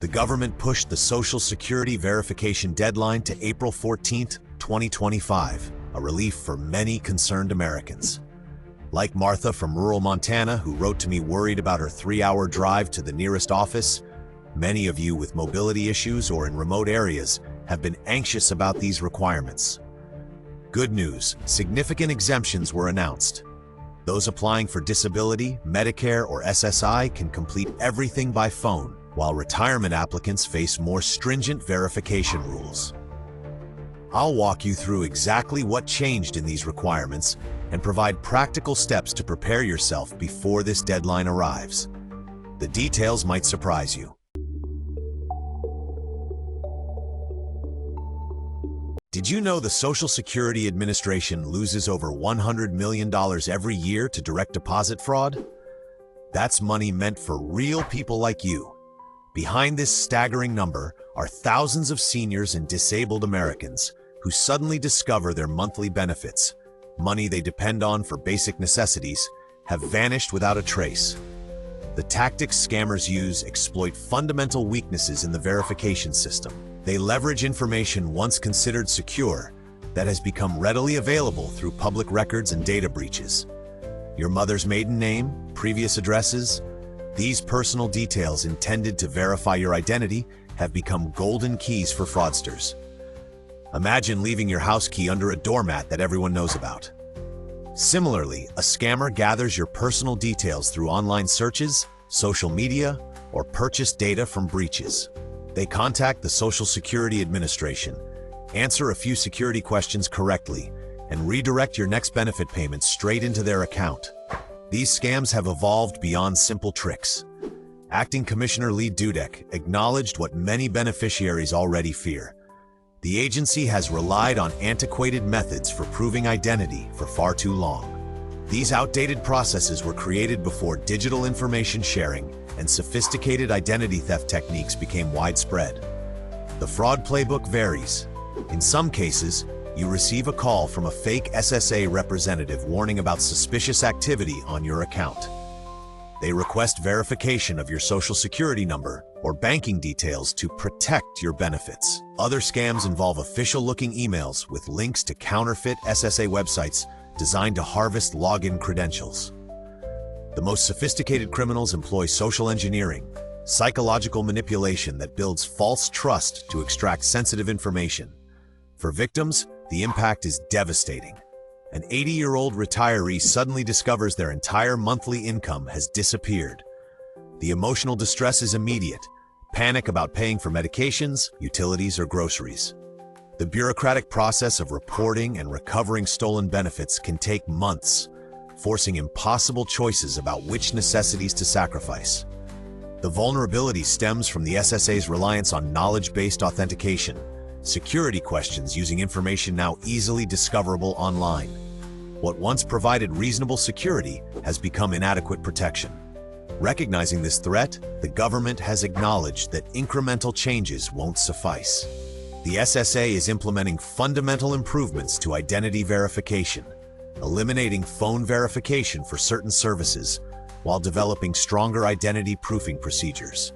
The government pushed the Social Security verification deadline to April 14, 2025, a relief for many concerned Americans. Like Martha from rural Montana, who wrote to me worried about her 3-hour drive to the nearest office, many of you with mobility issues or in remote areas have been anxious about these requirements. Good news, significant exemptions were announced. Those applying for disability, Medicare, or SSI can complete everything by phone, while retirement applicants face more stringent verification rules. I'll walk you through exactly what changed in these requirements and provide practical steps to prepare yourself before this deadline arrives. The details might surprise you. Did you know the Social Security Administration loses over $100 million every year to direct deposit fraud? That's money meant for real people like you. Behind this staggering number are thousands of seniors and disabled Americans who suddenly discover their monthly benefits, money they depend on for basic necessities, have vanished without a trace. The tactics scammers use exploit fundamental weaknesses in the verification system. They leverage information once considered secure that has become readily available through public records and data breaches. Your mother's maiden name, previous addresses, these personal details intended to verify your identity have become golden keys for fraudsters. Imagine leaving your house key under a doormat that everyone knows about. Similarly, a scammer gathers your personal details through online searches, social media, or purchase data from breaches. They contact the Social Security Administration, answer a few security questions correctly, and redirect your next benefit payment straight into their account. These scams have evolved beyond simple tricks. Acting Commissioner Lee Dudek acknowledged what many beneficiaries already fear. The agency has relied on antiquated methods for proving identity for far too long. These outdated processes were created before digital information sharing and sophisticated identity theft techniques became widespread. The fraud playbook varies. In some cases, you receive a call from a fake SSA representative warning about suspicious activity on your account. They request verification of your Social Security number or banking details to protect your benefits. Other scams involve official-looking emails with links to counterfeit SSA websites designed to harvest login credentials. The most sophisticated criminals employ social engineering, psychological manipulation that builds false trust to extract sensitive information. For victims, the impact is devastating. An 80-year-old retiree suddenly discovers their entire monthly income has disappeared. The emotional distress is immediate. Panic about paying for medications, utilities, or groceries. The bureaucratic process of reporting and recovering stolen benefits can take months, forcing impossible choices about which necessities to sacrifice. The vulnerability stems from the SSA's reliance on knowledge-based authentication, security questions using information now easily discoverable online. What once provided reasonable security has become inadequate protection. Recognizing this threat, the government has acknowledged that incremental changes won't suffice. The SSA is implementing fundamental improvements to identity verification, eliminating phone verification for certain services, while developing stronger identity proofing procedures.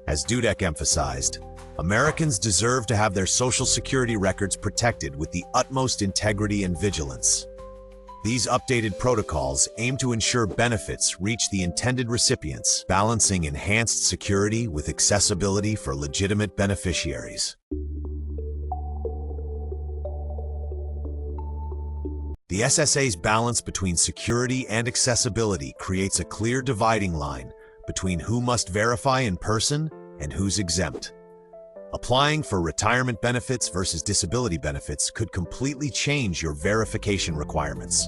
As Dudek emphasized, Americans deserve to have their Social Security records protected with the utmost integrity and vigilance. These updated protocols aim to ensure benefits reach the intended recipients, balancing enhanced security with accessibility for legitimate beneficiaries. The SSA's balance between security and accessibility creates a clear dividing line between who must verify in person and who's exempt. Applying for retirement benefits versus disability benefits could completely change your verification requirements.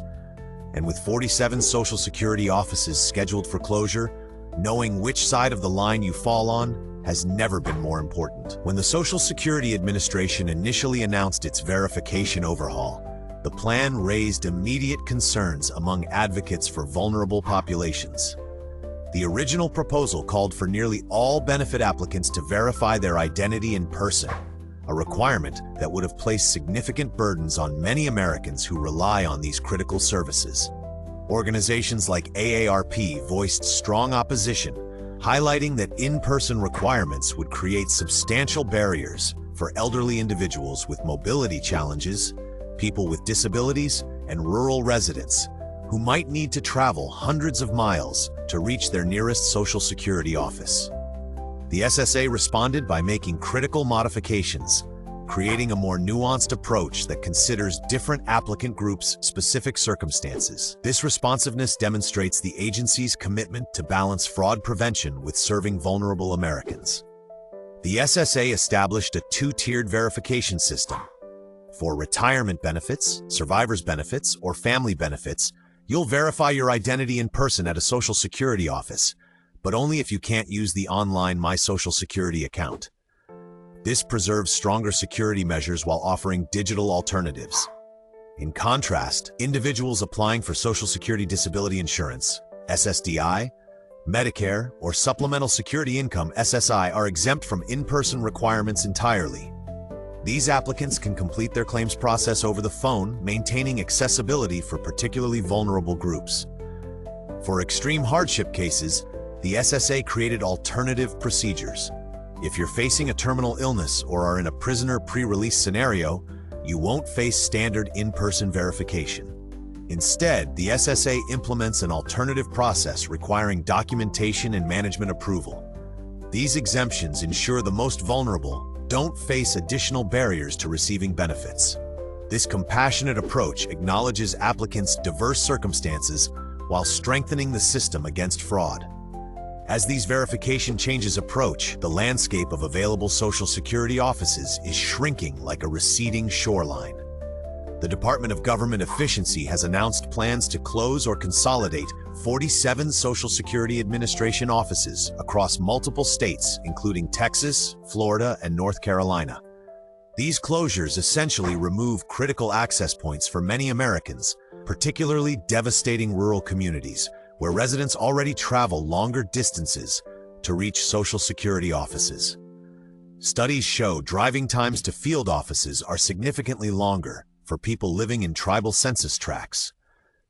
And with 47 Social Security offices scheduled for closure, knowing which side of the line you fall on has never been more important. When the Social Security Administration initially announced its verification overhaul, the plan raised immediate concerns among advocates for vulnerable populations. The original proposal called for nearly all benefit applicants to verify their identity in person, a requirement that would have placed significant burdens on many Americans who rely on these critical services. Organizations like AARP voiced strong opposition, highlighting that in-person requirements would create substantial barriers for elderly individuals with mobility challenges, people with disabilities, and rural residents who might need to travel hundreds of miles to reach their nearest Social Security office. The SSA responded by making critical modifications, creating a more nuanced approach that considers different applicant groups' specific circumstances. This responsiveness demonstrates the agency's commitment to balance fraud prevention with serving vulnerable Americans. The SSA established a two-tiered verification system. For retirement benefits, survivor's benefits, or family benefits, you'll verify your identity in person at a Social Security office, but only if you can't use the online My Social Security account. This preserves stronger security measures while offering digital alternatives. In contrast, individuals applying for Social Security Disability Insurance, SSDI, Medicare, or Supplemental Security Income, SSI, are exempt from in-person requirements entirely. These applicants can complete their claims process over the phone, maintaining accessibility for particularly vulnerable groups. For extreme hardship cases, the SSA created alternative procedures. If you're facing a terminal illness or are in a prisoner pre-release scenario, you won't face standard in-person verification. Instead, the SSA implements an alternative process requiring documentation and management approval. These exemptions ensure the most vulnerable don't face additional barriers to receiving benefits. This compassionate approach acknowledges applicants' diverse circumstances while strengthening the system against fraud. As these verification changes approach, the landscape of available Social Security offices is shrinking like a receding shoreline. The Department of Government Efficiency has announced plans to close or consolidate 47 Social Security Administration offices across multiple states, including Texas, Florida, and North Carolina. These closures essentially remove critical access points for many Americans, particularly devastating rural communities, where residents already travel longer distances to reach Social Security offices. Studies show driving times to field offices are significantly longer for people living in tribal census tracts.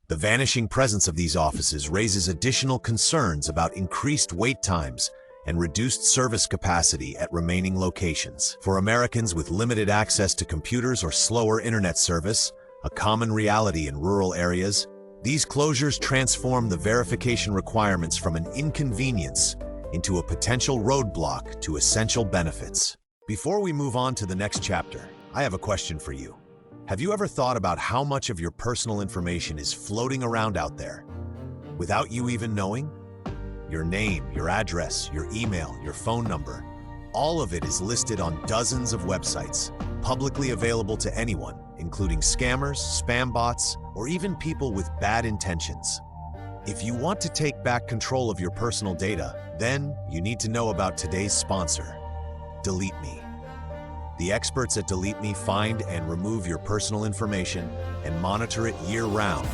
The vanishing presence of these offices raises additional concerns about increased wait times and reduced service capacity at remaining locations. For Americans with limited access to computers or slower internet service, a common reality in rural areas, these closures transform the verification requirements from an inconvenience into a potential roadblock to essential benefits. Before we move on to the next chapter, I have a question for you. Have you ever thought about how much of your personal information is floating around out there without you even knowing? Your name, your address, your email, your phone number, all of it is listed on dozens of websites, publicly available to anyone, including scammers, spam bots, or even people with bad intentions. If you want to take back control of your personal data, then you need to know about today's sponsor, DeleteMe. The experts at DeleteMe find and remove your personal information and monitor it year-round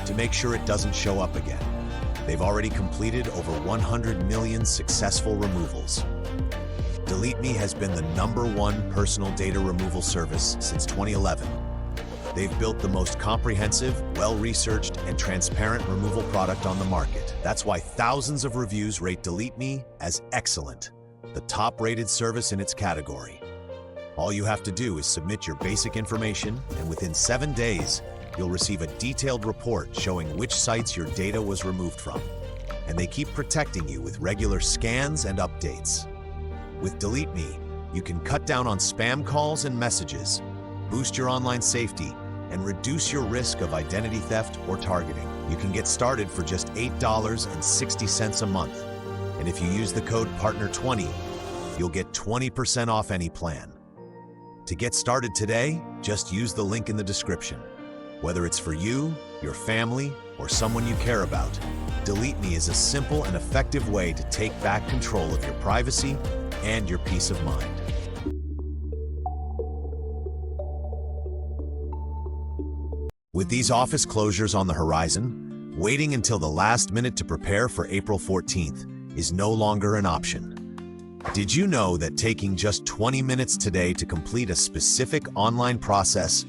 to make sure it doesn't show up again. They've already completed over 100 million successful removals. DeleteMe has been the #1 personal data removal service since 2011. They've built the most comprehensive, well-researched, and transparent removal product on the market. That's why thousands of reviews rate DeleteMe as excellent, the top-rated service in its category. All you have to do is submit your basic information, and within 7 days, you'll receive a detailed report showing which sites your data was removed from. And they keep protecting you with regular scans and updates. With DeleteMe, you can cut down on spam calls and messages, boost your online safety, and reduce your risk of identity theft or targeting. You can get started for just $8.60 a month. And if you use the code PARTNER20, you'll get 20% off any plan. To get started today, just use the link in the description. Whether it's for you, your family, or someone you care about, DeleteMe is a simple and effective way to take back control of your privacy and your peace of mind. With these office closures on the horizon, waiting until the last minute to prepare for April 14th is no longer an option. Did you know that taking just 20 minutes today to complete a specific online process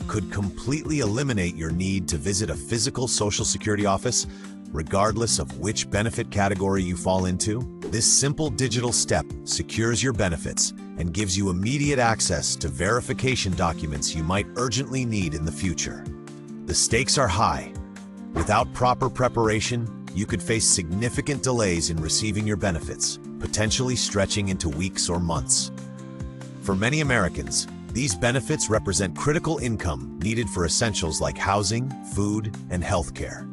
could completely eliminate your need to visit a physical Social Security office, regardless of which benefit category you fall into? This simple digital step secures your benefits and gives you immediate access to verification documents you might urgently need in the future. The stakes are high. Without proper preparation, you could face significant delays in receiving your benefits, potentially stretching into weeks or months. For many Americans, these benefits represent critical income needed for essentials like housing, food, and healthcare.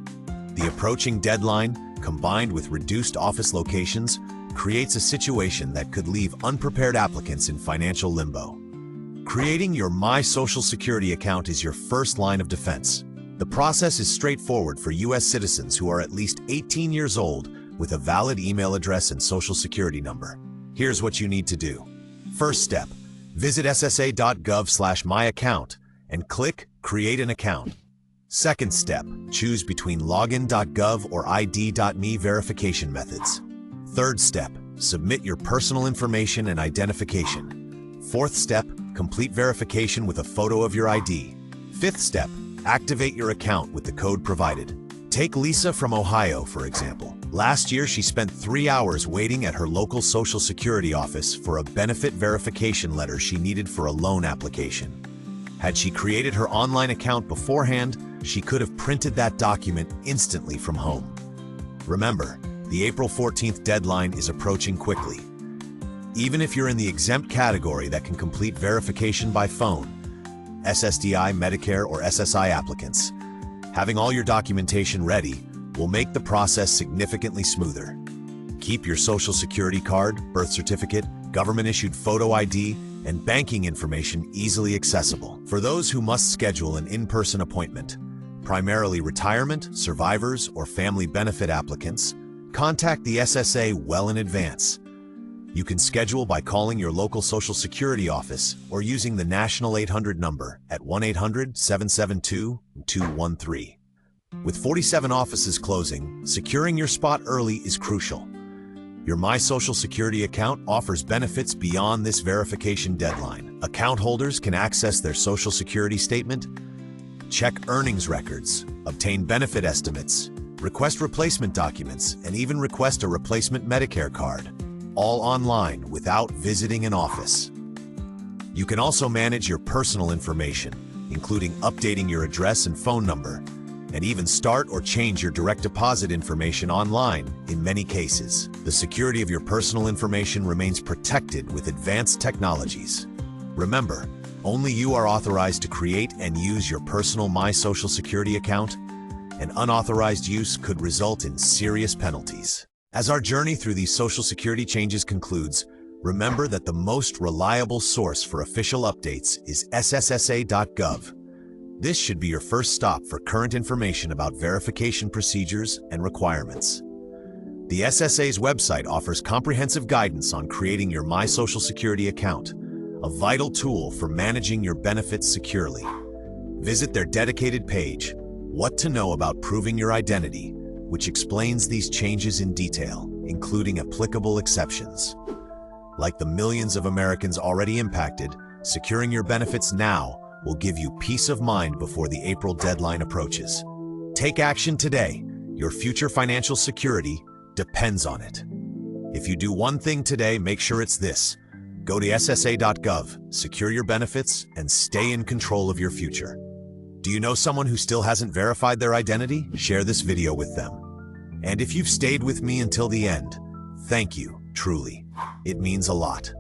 The approaching deadline, combined with reduced office locations, creates a situation that could leave unprepared applicants in financial limbo. Creating your My Social Security account is your first line of defense. The process is straightforward for U.S. citizens who are at least 18 years old with a valid email address and Social Security number. Here's what you need to do. First step, visit ssa.gov/myaccount and click Create an Account. Second step, choose between login.gov or id.me verification methods. Third step, submit your personal information and identification. Fourth step, complete verification with a photo of your ID. Fifth step, activate your account with the code provided. Take Lisa from Ohio, for example. Last year, she spent 3 hours waiting at her local Social Security office for a benefit verification letter she needed for a loan application. Had she created her online account beforehand, she could have printed that document instantly from home. Remember, the April 14th deadline is approaching quickly. Even if you're in the exempt category that can complete verification by phone, SSDI, Medicare, or SSI applicants, having all your documentation ready will make the process significantly smoother. Keep your Social Security card, birth certificate, government-issued photo ID, and banking information easily accessible. For those who must schedule an in-person appointment, primarily retirement, survivors, or family benefit applicants, contact the SSA well in advance. You can schedule by calling your local Social Security office or using the national 800 number at 1-800-772-213. With 47 offices closing, securing your spot early is crucial. Your My Social Security account offers benefits beyond this verification deadline. Account holders can access their Social Security statement, check earnings records, obtain benefit estimates, request replacement documents, and even request a replacement Medicare card, all online without visiting an office. You can also manage your personal information, including updating your address and phone number, and even start or change your direct deposit information online in many cases. The security of your personal information remains protected with advanced technologies. Remember, only you are authorized to create and use your personal My Social Security account, and unauthorized use could result in serious penalties. As our journey through these Social Security changes concludes, remember that the most reliable source for official updates is SSA.gov. This should be your first stop for current information about verification procedures and requirements. The SSA's website offers comprehensive guidance on creating your My Social Security account, a vital tool for managing your benefits securely. Visit their dedicated page, What to Know About Proving Your Identity, which explains these changes in detail, including applicable exceptions. Like the millions of Americans already impacted, securing your benefits now will give you peace of mind before the April deadline approaches. Take action today. Your future financial security depends on it. If you do one thing today, make sure it's this. Go to SSA.gov, secure your benefits, and stay in control of your future. Do you know someone who still hasn't verified their identity? Share this video with them. And if you've stayed with me until the end, thank you, truly. It means a lot.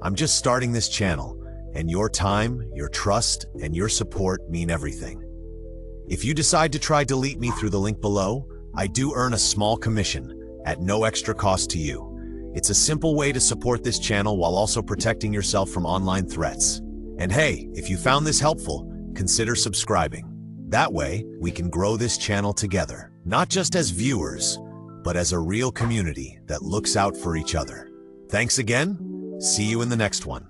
I'm just starting this channel, and your time, your trust, and your support mean everything. If you decide to try DeleteMe through the link below, I do earn a small commission at no extra cost to you. It's a simple way to support this channel while also protecting yourself from online threats. And hey, if you found this helpful, consider subscribing. That way, we can grow this channel together, not just as viewers, but as a real community that looks out for each other. Thanks again. See you in the next one.